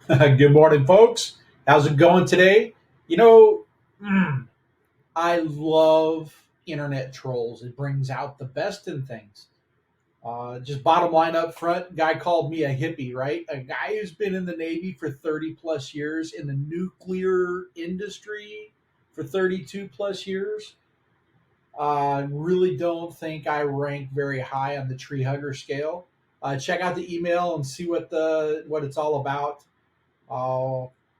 Good morning, folks. How's it going today? You know, mm, I love internet trolls. It brings out the best in things. Just bottom line up front, guy called me a hippie, right? A guy who's been in the Navy for 30 plus years, in the nuclear industry for 32 plus years. Really don't think I rank very high on the tree hugger scale. Check out the email and see what it's all about.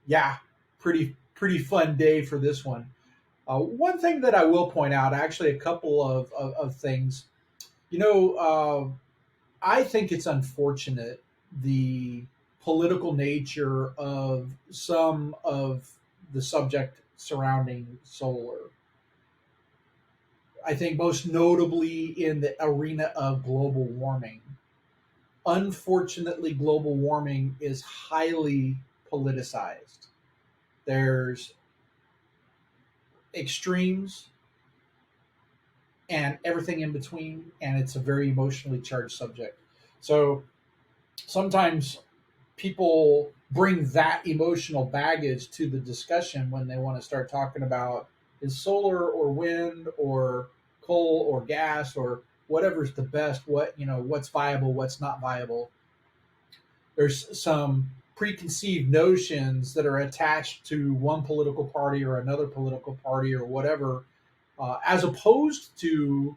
Yeah, pretty fun day for this one. One thing that I will point out, actually, a couple of things. You know, I think it's unfortunate the political nature of some of the subject surrounding solar. I think most notably in the arena of global warming. Unfortunately, global warming is highly politicized. There's extremes and everything in between, and it's a very emotionally charged subject. So sometimes people bring that emotional baggage to the discussion when they want to start talking about is solar or wind or coal or gas or whatever's the best, what's viable, what's not viable. There's some preconceived notions that are attached to one political party or another political party or whatever, as opposed to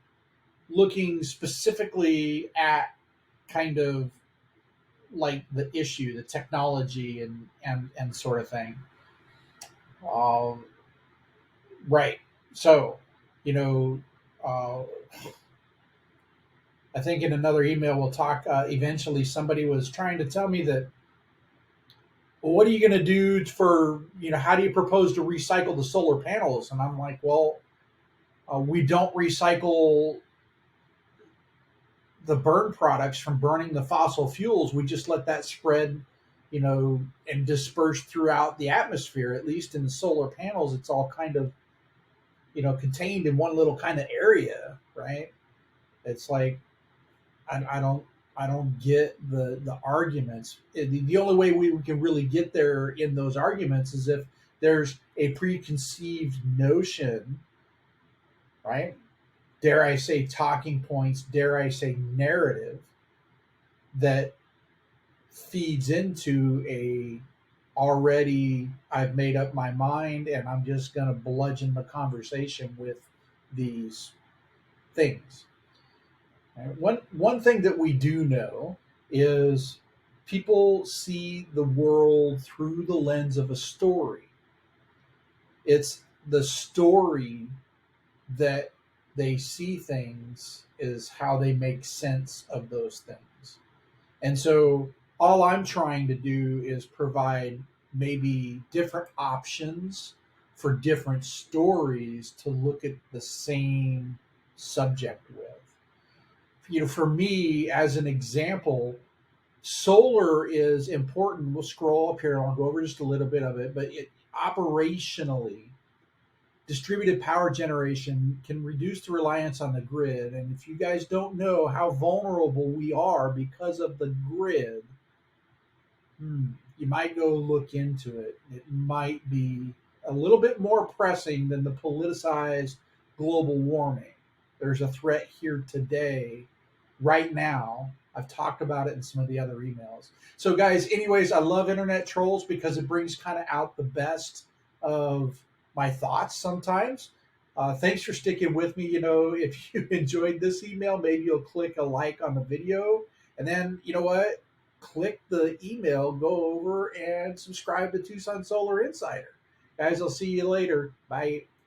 looking specifically at kind of like the issue, the technology, and sort of thing. Um, right. So, you know, uh, I think in another email we'll talk. Eventually, somebody was trying to tell me that, well, what are you going to do for, how do you propose to recycle the solar panels? And I'm like, well, we don't recycle the burn products from burning the fossil fuels. We just let that spread, and disperse throughout the atmosphere. At least in the solar panels, it's all kind of, contained in one little kind of area, right? It's like I don't I don't get the arguments. The only way we can really get there in those arguments is if there's a preconceived notion, right? Dare I say talking points? Dare I say narrative that feeds into a already I've made up my mind and I'm just going to bludgeon the conversation with these things. Right? One thing that we do know is people see the world through the lens of a story. It's the story that they see things is how they make sense of those things. And so all I'm trying to do is provide maybe different options for different stories to look at the same subject with. For me, as an example, solar is important. We'll scroll up here. I'll go over just a little bit of it, but operationally, distributed power generation can reduce the reliance on the grid. And if you guys don't know how vulnerable we are because of the grid, you might go look into it. It might be a little bit more pressing than the politicized global warming. There's a threat here today, right now. I've talked about it in some of the other emails. So, guys, anyways, I love internet trolls because it brings kind of out the best of my thoughts sometimes. Thanks for sticking with me. If you enjoyed this email, maybe you'll click a like on the video. And then, you know what? Click the email, go over and subscribe to Tucson Solar Insider. Guys, I'll see you later. Bye.